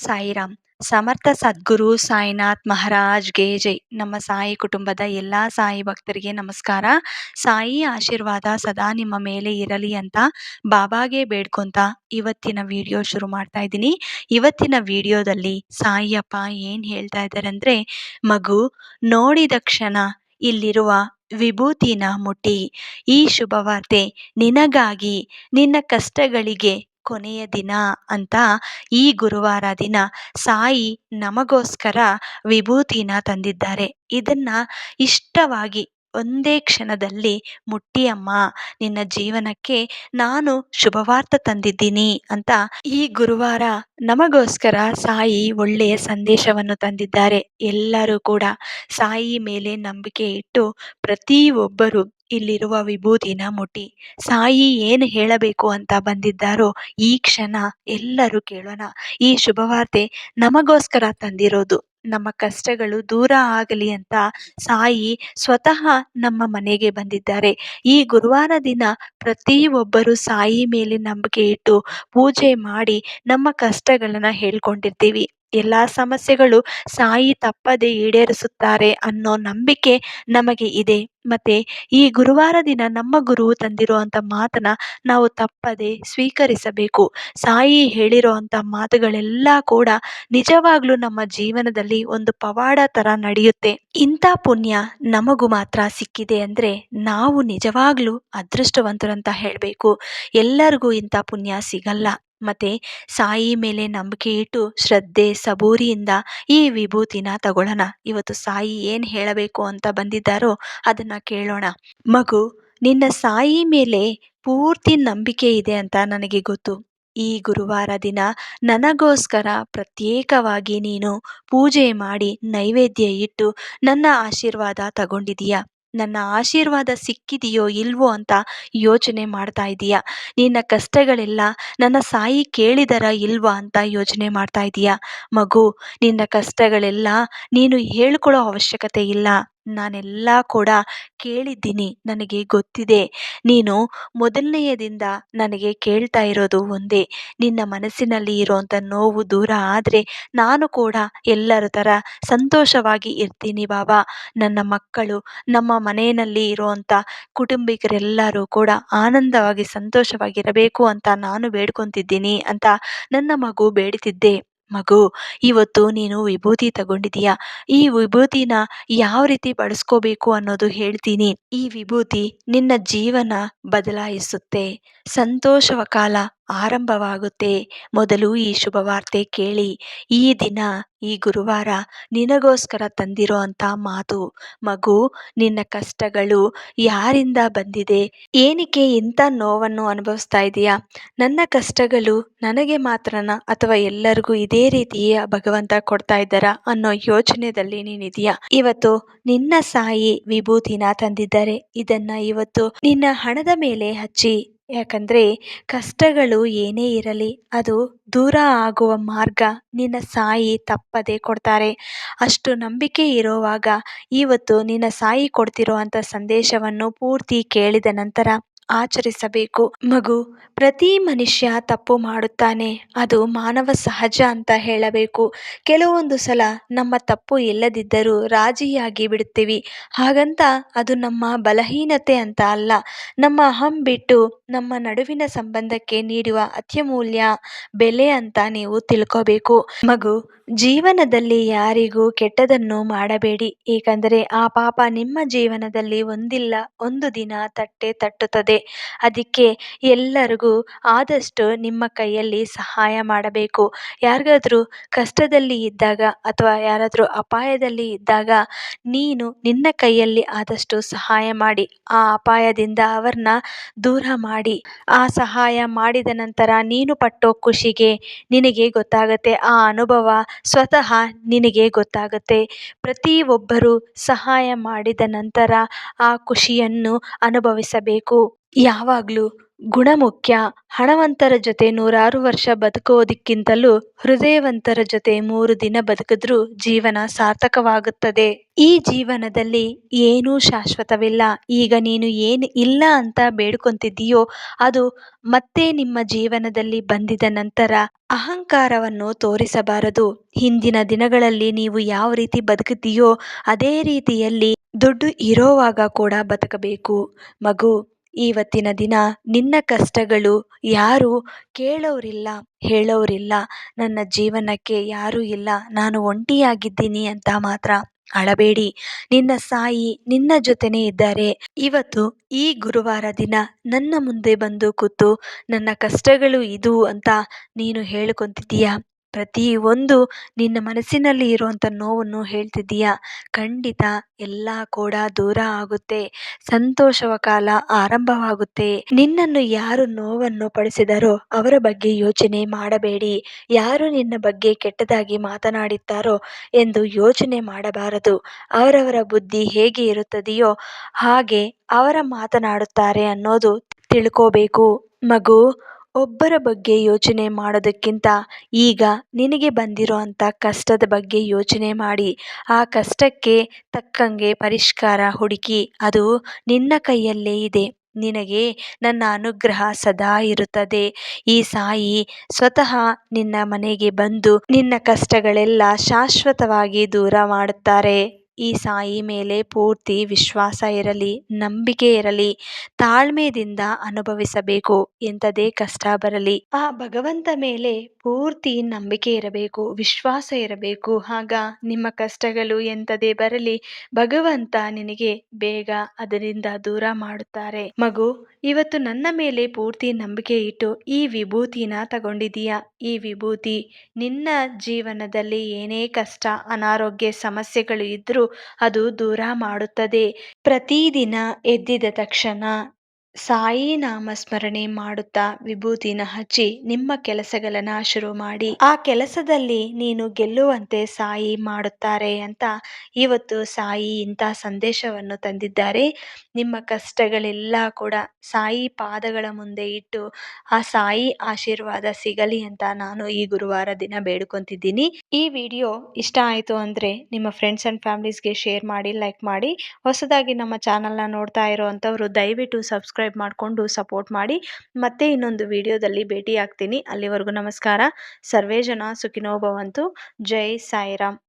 ಸಾಯಿರಾಮ್. ಸಮರ್ಥ ಸದ್ಗುರು ಸಾಯಿನಾಥ್ ಮಹಾರಾಜ್ಗೆ ಜೈ. ನಮ್ಮ ಸಾಯಿ ಕುಟುಂಬದ ಎಲ್ಲ ಸಾಯಿ ಭಕ್ತರಿಗೆ ನಮಸ್ಕಾರ. ಸಾಯಿ ಆಶೀರ್ವಾದ ಸದಾ ನಿಮ್ಮ ಮೇಲೆ ಇರಲಿ ಅಂತ ಬಾಬಾಗೆ ಬೇಡ್ಕೊಂತ ಇವತ್ತಿನ ವಿಡಿಯೋ ಶುರು ಮಾಡ್ತಾ ಇದ್ದೀನಿ. ಇವತ್ತಿನ ವಿಡಿಯೋದಲ್ಲಿ ಸಾಯಿಯಪ್ಪ ಏನು ಹೇಳ್ತಾ ಇದ್ದಾರೆ ಅಂದರೆ, ಮಗು ನೋಡಿದ ಕ್ಷಣ ಇಲ್ಲಿರುವ ವಿಭೂತಿನ ಮುಟ್ಟಿ. ಈ ಶುಭವಾರ್ತೆ ನಿನಗಾಗಿ, ನಿನ್ನ ಕಷ್ಟಗಳಿಗೆ ಕೊನೆಯ ದಿನ ಅಂತ ಈ ಗುರುವಾರ ದಿನ ಸಾಯಿ ನಮಗೋಸ್ಕರ ವಿಭೂತಿನ ತಂದಿದ್ದಾರೆ. ಇದನ್ನ ಇಷ್ಟವಾಗಿ ಒಂದೇ ಕ್ಷಣದಲ್ಲಿ ಮುಟ್ಟಿ ಅಮ್ಮ, ನಿನ್ನ ಜೀವನಕ್ಕೆ ನಾನು ಶುಭವಾರ್ತೆ ತಂದಿದ್ದೀನಿ ಅಂತ ಈ ಗುರುವಾರ ನಮಗೋಸ್ಕರ ಸಾಯಿ ಒಳ್ಳೆಯ ಸಂದೇಶವನ್ನು ತಂದಿದ್ದಾರೆ. ಎಲ್ಲರೂ ಕೂಡ ಸಾಯಿ ಮೇಲೆ ನಂಬಿಕೆ ಇಟ್ಟು ಪ್ರತಿಯೊಬ್ಬರು ಇಲ್ಲಿರುವ ವಿಭೂತಿನ ಮುಟ್ಟಿ ಸಾಯಿ ಏನು ಹೇಳಬೇಕು ಅಂತ ಬಂದಿದ್ದಾರೋ ಈ ಕ್ಷಣ ಎಲ್ಲರೂ ಕೇಳೋಣ. ಈ ಶುಭವಾರ್ತೆ ನಮಗೋಸ್ಕರ ತಂದಿರೋದು. ನಮ್ಮ ಕಷ್ಟಗಳು ದೂರ ಆಗಲಿ ಅಂತ ಸಾಯಿ ಸ್ವತಃ ನಮ್ಮ ಮನೆಗೆ ಬಂದಿದ್ದಾರೆ. ಈ ಗುರುವಾರ ದಿನ ಪ್ರತಿಯೊಬ್ಬರು ಸಾಯಿ ಮೇಲೆ ನಂಬಿಕೆ ಇಟ್ಟು ಪೂಜೆ ಮಾಡಿ ನಮ್ಮ ಕಷ್ಟಗಳನ್ನ ಹೇಳ್ಕೊಂಡಿರ್ತೀವಿ. ಎಲ್ಲ ಸಮಸ್ಯೆಗಳು ಸಾಯಿ ತಪ್ಪದೆ ಈಡೇರಿಸುತ್ತಾರೆ ಅನ್ನೋ ನಂಬಿಕೆ ನಮಗೆ ಇದೆ. ಮತ್ತೆ ಈ ಗುರುವಾರ ದಿನ ನಮ್ಮ ಗುರುವು ತಂದಿರುವಂಥ ಮಾತನ್ನ ನಾವು ತಪ್ಪದೆ ಸ್ವೀಕರಿಸಬೇಕು. ಸಾಯಿ ಹೇಳಿರೋ ಅಂಥ ಮಾತುಗಳೆಲ್ಲ ಕೂಡ ನಿಜವಾಗ್ಲೂ ನಮ್ಮ ಜೀವನದಲ್ಲಿ ಒಂದು ಪವಾಡ ಥರ ನಡೆಯುತ್ತೆ. ಇಂಥ ಪುಣ್ಯ ನಮಗೂ ಮಾತ್ರ ಸಿಕ್ಕಿದೆ ಅಂದರೆ ನಾವು ನಿಜವಾಗ್ಲೂ ಅದೃಷ್ಟವಂತರಂತ ಹೇಳಬೇಕು. ಎಲ್ಲರಿಗೂ ಇಂಥ ಪುಣ್ಯ ಸಿಗಲ್ಲ. ಮತ್ತೆ ಸಾಯಿ ಮೇಲೆ ನಂಬಿಕೆ ಇಟ್ಟು ಶ್ರದ್ಧೆ ಸಬೂರಿಯಿಂದ ಈ ವಿಭೂತಿನ ತಗೊಳ್ಳೋಣ. ಇವತ್ತು ಸಾಯಿ ಏನು ಹೇಳಬೇಕು ಅಂತ ಬಂದಿದ್ದಾರೋ ಅದನ್ನ ಕೇಳೋಣ. ಮಗು, ನಿನ್ನ ಸಾಯಿ ಮೇಲೆ ಪೂರ್ತಿ ನಂಬಿಕೆ ಇದೆ ಅಂತ ನನಗೆ ಗೊತ್ತು. ಈ ಗುರುವಾರ ದಿನ ನನಗೋಸ್ಕರ ಪ್ರತ್ಯೇಕವಾಗಿ ನೀನು ಪೂಜೆ ಮಾಡಿ ನೈವೇದ್ಯ ಇಟ್ಟು ನನ್ನ ಆಶೀರ್ವಾದ ತಗೊಂಡಿದೀಯ. ನನ್ನ ಆಶೀರ್ವಾದ ಸಿಕ್ಕಿದೆಯೋ ಇಲ್ವೋ ಅಂತ ಯೋಚನೆ ಮಾಡ್ತಾ ಇದೀಯ. ನಿನ್ನ ಕಷ್ಟಗಳೆಲ್ಲ ನನ್ನ ಸಾಯಿ ಕೇಳಿದರ ಇಲ್ವಾ ಅಂತ ಯೋಚನೆ ಮಾಡ್ತಾ ಇದೀಯ. ಮಗು, ನಿನ್ನ ಕಷ್ಟಗಳೆಲ್ಲ ನೀನು ಹೇಳ್ಕೊಳ್ಳೋ ಅವಶ್ಯಕತೆ ಇಲ್ಲ. ನಾನೆಲ್ಲ ಕೂಡ ಕೇಳಿದ್ದೀನಿ, ನನಗೆ ಗೊತ್ತಿದೆ. ನೀನು ಮೊದಲನೆಯದಿಂದ ನನಗೆ ಕೇಳ್ತಾ ಇರೋದು ಒಂದೇ, ನಿನ್ನ ಮನಸ್ಸಿನಲ್ಲಿ ಇರೋಂಥ ನೋವು ದೂರ ಆದರೆ ನಾನು ಕೂಡ ಎಲ್ಲರ ಥರ ಸಂತೋಷವಾಗಿ ಇರ್ತೀನಿ ಬಾಬಾ. ನನ್ನ ಮಕ್ಕಳು, ನಮ್ಮ ಮನೆಯಲ್ಲಿ ಇರುವಂಥ ಕುಟುಂಬಿಕರೆಲ್ಲರೂ ಕೂಡ ಆನಂದವಾಗಿ ಸಂತೋಷವಾಗಿರಬೇಕು ಅಂತ ನಾನು ಬೇಡ್ಕೊತಿದ್ದೀನಿ ಅಂತ ನನ್ನ ಮಗು ಬೇಡ್ತಿದ್ದೆ. ಮಗು, ಇವತ್ತು ನೀನು ವಿಭೂತಿ ತಗೊಂಡಿದೀಯ. ಈ ವಿಭೂತಿನ ಯಾವ ರೀತಿ ಬಳಸ್ಕೋಬೇಕು ಅನ್ನೋದು ಹೇಳ್ತೀನಿ. ಈ ವಿಭೂತಿ ನಿನ್ನ ಜೀವನ ಬದಲಾಯಿಸುತ್ತೆ. ಸಂತೋಷವ ಕಾಲ ಆರಂಭವಾಗುತ್ತೆ. ಮೊದಲು ಈ ಶುಭವಾರ್ತೆ ಕೇಳಿ. ಈ ದಿನ, ಈ ಗುರುವಾರ ನಿನಗೋಸ್ಕರ ತಂದಿರೋ ಅಂಥ ಮಾತು. ಮಗು, ನಿನ್ನ ಕಷ್ಟಗಳು ಯಾರಿಂದ ಬಂದಿದೆ? ಏನಕ್ಕೆ ಇಂಥ ನೋವನ್ನು ಅನುಭವಿಸ್ತಾ ಇದೆಯಾ? ನನ್ನ ಕಷ್ಟಗಳು ನನಗೆ ಮಾತ್ರನಾ ಅಥವಾ ಎಲ್ಲರಿಗೂ ಇದೇ ರೀತಿಯ ಭಗವಂತ ಕೊಡ್ತಾ ಇದ್ದಾರಾ ಅನ್ನೋ ಯೋಚನೆಯಲ್ಲಿ ನೀನಿದೆಯಾ? ಇವತ್ತು ನಿನ್ನ ಸಾಯಿ ವಿಭೂತಿನ ತಂದಿದ್ದಾರೆ. ಇದನ್ನ ಇವತ್ತು ನಿನ್ನ ಹಣದ ಮೇಲೆ ಹಚ್ಚಿ. ಯಾಕಂದ್ರೆ ಕಷ್ಟಗಳು ಏನೇ ಇರಲಿ ಅದು ದೂರ ಆಗುವ ಮಾರ್ಗ ನಿನ್ನ ಸಾಯಿ ತಪ್ಪದೆ ಕೊಡ್ತಾರೆ. ಅಷ್ಟು ನಂಬಿಕೆ ಇರೋವಾಗ ಇವತ್ತು ನಿನ್ನ ಸಾಯಿ ಕೊಡ್ತಿರೋ ಅಂಥ ಸಂದೇಶವನ್ನು ಪೂರ್ತಿ ಕೇಳಿದ ನಂತರ ಆಚರಿಸಬೇಕು. ಮಗು, ಪ್ರತಿ ಮನುಷ್ಯ ತಪ್ಪು ಮಾಡುತ್ತಾನೆ, ಅದು ಮಾನವ ಸಹಜ ಅಂತ ಹೇಳಬೇಕು. ಕೆಲವೊಂದು ಸಲ ನಮ್ಮ ತಪ್ಪು ಇಲ್ಲದಿದ್ದರೂ ರಾಜಿಯಾಗಿ ಬಿಡುತ್ತೀವಿ. ಹಾಗಂತ ಅದು ನಮ್ಮ ಬಲಹೀನತೆ ಅಂತ ಅಲ್ಲ. ನಮ್ಮ ಅಹಂ ಬಿಟ್ಟು ನಮ್ಮ ನಡುವಿನ ಸಂಬಂಧಕ್ಕೆ ನೀಡುವ ಅತ್ಯಮೂಲ್ಯ ಬೆಲೆ ಅಂತ ನೀವು ತಿಳ್ಕೋಬೇಕು. ಮಗು, ಜೀವನದಲ್ಲಿ ಯಾರಿಗೂ ಕೆಟ್ಟದನ್ನು ಮಾಡಬೇಡಿ. ಏಕೆಂದರೆ ಆ ಪಾಪ ನಿಮ್ಮ ಜೀವನದಲ್ಲಿ ಒಂದಿಲ್ಲ ಒಂದು ದಿನ ತಟ್ಟುತ್ತದೆ. ಅದಕ್ಕೆ ಎಲ್ಲರಿಗೂ ಆದಷ್ಟು ನಿಮ್ಮ ಕೈಯಲ್ಲಿ ಸಹಾಯ ಮಾಡಬೇಕು. ಯಾರಿಗಾದ್ರೂ ಕಷ್ಟದಲ್ಲಿ ಇದ್ದಾಗ ಅಥವಾ ಯಾರಾದರೂ ಅಪಾಯದಲ್ಲಿ ಇದ್ದಾಗ ನೀನು ನಿನ್ನ ಕೈಯಲ್ಲಿ ಆದಷ್ಟು ಸಹಾಯ ಮಾಡಿ ಆ ಅಪಾಯದಿಂದ ಅವ್ರನ್ನ ದೂರ ಮಾಡಿ. ಆ ಸಹಾಯ ಮಾಡಿದ ನಂತರ ನೀನು ಪಟ್ಟೋ ಖುಷಿಗೆ ನಿನಗೆ ಗೊತ್ತಾಗತ್ತೆ. ಆ ಅನುಭವ ಸ್ವತಃ ನಿನಗೆ ಗೊತ್ತಾಗುತ್ತೆ. ಪ್ರತಿಯೊಬ್ಬರು ಸಹಾಯ ಮಾಡಿದ ನಂತರ ಆ ಖುಷಿಯನ್ನು ಅನುಭವಿಸಬೇಕು. ಯಾವಾಗ್ಲೂ ಗುಣ ಮುಖ್ಯ. ಹಣವಂತರ ಜೊತೆ 100 ವರ್ಷ ಬದುಕೋದಕ್ಕಿಂತಲೂ ಹೃದಯವಂತರ ಜೊತೆ 3 ದಿನ ಬದುಕಿದ್ರೂ ಜೀವನ ಸಾರ್ಥಕವಾಗುತ್ತದೆ. ಈ ಜೀವನದಲ್ಲಿ ಏನೂ ಶಾಶ್ವತವಿಲ್ಲ. ಈಗ ನೀನು ಏನು ಇಲ್ಲ ಅಂತ ಬೇಡ್ಕೊಂತಿದ್ದೀಯೋ ಅದು ಮತ್ತೆ ನಿಮ್ಮ ಜೀವನದಲ್ಲಿ ಬಂದಿದ ನಂತರ ಅಹಂಕಾರವನ್ನು ತೋರಿಸಬಾರದು. ಹಿಂದಿನ ದಿನಗಳಲ್ಲಿ ನೀವು ಯಾವ ರೀತಿ ಬದುಕಿದ್ದೀಯೋ ಅದೇ ರೀತಿಯಲ್ಲಿ ದುಡ್ಡು ಇರೋವಾಗ ಕೂಡ ಬದುಕಬೇಕು. ಮಗು, ಇವತ್ತಿನ ದಿನ ನಿನ್ನ ಕಷ್ಟಗಳು ಯಾರು ಕೇಳೋರಿಲ್ಲ, ಹೇಳೋರಿಲ್ಲ. ನನ್ನ ಜೀವನಕ್ಕೆ ಯಾರೂ ಇಲ್ಲ, ನಾನು ಒಂಟಿಯಾಗಿದ್ದೀನಿ ಅಂತ ಮಾತ್ರ ಅಳಬೇಡಿ. ನಿನ್ನ ಸಾಯಿ ನಿನ್ನ ಜೊತೆನೇ ಇದ್ದಾರೆ. ಇವತ್ತು ಈ ಗುರುವಾರ ದಿನ ನನ್ನ ಮುಂದೆ ಬಂದು ಕೂತು ನನ್ನ ಕಷ್ಟಗಳು ಇದು ಅಂತ ನೀನು ಹೇಳ್ಕೊಂತಿದ್ದೀಯ. ಪ್ರತಿಯೊಂದು ನಿನ್ನ ಮನಸ್ಸಿನಲ್ಲಿ ಇರುವಂಥ ನೋವನ್ನು ಹೇಳ್ತಿದ್ದೀಯ. ಖಂಡಿತ ಎಲ್ಲ ಕೂಡ ದೂರ ಆಗುತ್ತೆ. ಸಂತೋಷವ ಕಾಲ ಆರಂಭವಾಗುತ್ತೆ. ನಿನ್ನನ್ನು ಯಾರು ನೋವನ್ನು ಪಡಿಸಿದರೋ ಅವರ ಬಗ್ಗೆ ಯೋಚನೆ ಮಾಡಬೇಡಿ. ಯಾರು ನಿನ್ನ ಬಗ್ಗೆ ಕೆಟ್ಟದಾಗಿ ಮಾತನಾಡಿದ್ದಾರೋ ಎಂದು ಯೋಚನೆ ಮಾಡಬಾರದು. ಅವರವರ ಬುದ್ಧಿ ಹೇಗೆ ಇರುತ್ತದೆಯೋ ಹಾಗೆ ಅವರ ಮಾತನಾಡುತ್ತಾರೆ ಅನ್ನೋದು ತಿಳ್ಕೋಬೇಕು. ಮಗು, ಒಬ್ಬರ ಬಗ್ಗೆ ಯೋಚನೆ ಮಾಡೋದಕ್ಕಿಂತ ಈಗ ನಿನಗೆ ಬಂದಿರೋ ಅಂಥ ಕಷ್ಟದ ಬಗ್ಗೆ ಯೋಚನೆ ಮಾಡಿ ಆ ಕಷ್ಟಕ್ಕೆ ತಕ್ಕಂಗೆ ಪರಿಷ್ಕಾರ ಹುಡುಕಿ. ಅದು ನಿನ್ನ ಕೈಯಲ್ಲೇ ಇದೆ. ನಿನಗೆ ನನ್ನ ಅನುಗ್ರಹ ಸದಾ ಇರುತ್ತದೆ. ಈ ಸಾಯಿ ಸ್ವತಃ ನಿನ್ನ ಮನೆಗೆ ಬಂದು ನಿನ್ನ ಕಷ್ಟಗಳೆಲ್ಲ ಶಾಶ್ವತವಾಗಿ ದೂರ ಮಾಡುತ್ತಾರೆ. ಈ ಸಾಯಿ ಮೇಲೆ ಪೂರ್ತಿ ವಿಶ್ವಾಸ ಇರಲಿ, ನಂಬಿಕೆ ಇರಲಿ. ತಾಳ್ಮೆಯಿಂದ ಅನುಭವಿಸಬೇಕು. ಎಂಥದೇ ಕಷ್ಟ ಬರಲಿ ಆ ಭಗವಂತ ಮೇಲೆ ಪೂರ್ತಿ ನಂಬಿಕೆ ಇರಬೇಕು, ವಿಶ್ವಾಸ ಇರಬೇಕು. ಆಗ ನಿಮ್ಮ ಕಷ್ಟಗಳು ಎಂಥದೇ ಬರಲಿ ಭಗವಂತ ನಿನಗೆ ಬೇಗ ಅದರಿಂದ ದೂರ ಮಾಡುತ್ತಾರೆ. ಮಗು, ಇವತ್ತು ನನ್ನ ಮೇಲೆ ಪೂರ್ತಿ ನಂಬಿಕೆ ಇಟ್ಟು ಈ ವಿಭೂತಿನ ತಗೊಂಡಿದೀಯ. ಈ ವಿಭೂತಿ ನಿನ್ನ ಜೀವನದಲ್ಲಿ ಏನೇ ಕಷ್ಟ ಅನಾರೋಗ್ಯ ಸಮಸ್ಯೆಗಳು ಇದ್ರೂ ಅದು ದೂರ ಮಾಡುತ್ತದೆ. ಪ್ರತಿದಿನ ಎದ್ದಿದ ತಕ್ಷಣ ಸಾಯಿ ನಾಮ ಸ್ಮರಣೆ ಮಾಡುತ್ತಾ ವಿಭೂತಿನ ಹಚ್ಚಿ ನಿಮ್ಮ ಕೆಲಸಗಳನ್ನ ಶುರು ಮಾಡಿ. ಆ ಕೆಲಸದಲ್ಲಿ ನೀನು ಗೆಲ್ಲುವಂತೆ ಸಾಯಿ ಮಾಡುತ್ತಾರೆ ಅಂತ ಇವತ್ತು ಸಾಯಿ ಇಂಥ ಸಂದೇಶವನ್ನು ತಂದಿದ್ದಾರೆ. ನಿಮ್ಮ ಕಷ್ಟಗಳೆಲ್ಲ ಕೂಡ ಸಾಯಿ ಪಾದಗಳ ಮುಂದೆ ಇಟ್ಟು ಆ ಸಾಯಿ ಆಶೀರ್ವಾದ ಸಿಗಲಿ ಅಂತ ನಾನು ಈ ಗುರುವಾರ ದಿನ ಬೇಡ್ಕೊತಿದ್ದೀನಿ. ಈ ವಿಡಿಯೋ ಇಷ್ಟ ಆಯಿತು ಅಂದರೆ ನಿಮ್ಮ ಫ್ರೆಂಡ್ಸ್ ಆ್ಯಂಡ್ ಫ್ಯಾಮಿಲೀಸ್ಗೆ ಶೇರ್ ಮಾಡಿ, ಲೈಕ್ ಮಾಡಿ. ಹೊಸದಾಗಿ ನಮ್ಮ ಚಾನಲ್ನ ನೋಡ್ತಾ ಇರೋವಂಥವ್ರು ದಯವಿಟ್ಟು ಸಬ್ಸ್ಕ್ರೈಬ್ ಮಾಡಿಕೊಂಡು ಸಪೋರ್ಟ್ ಮಾಡಿ. ಮತ್ತೆ ಇನ್ನೊಂದು ವಿಡಿಯೋದಲ್ಲಿ ಭೇಟಿ ಆಗ್ತೀನಿ. ಅಲ್ಲಿವರೆಗೂ ನಮಸ್ಕಾರ. ಸರ್ವೇ ಜನ ಸುಖಿನೋ ಭವಂತು. ಜೈ ಸಾಯಿರಾಮ್.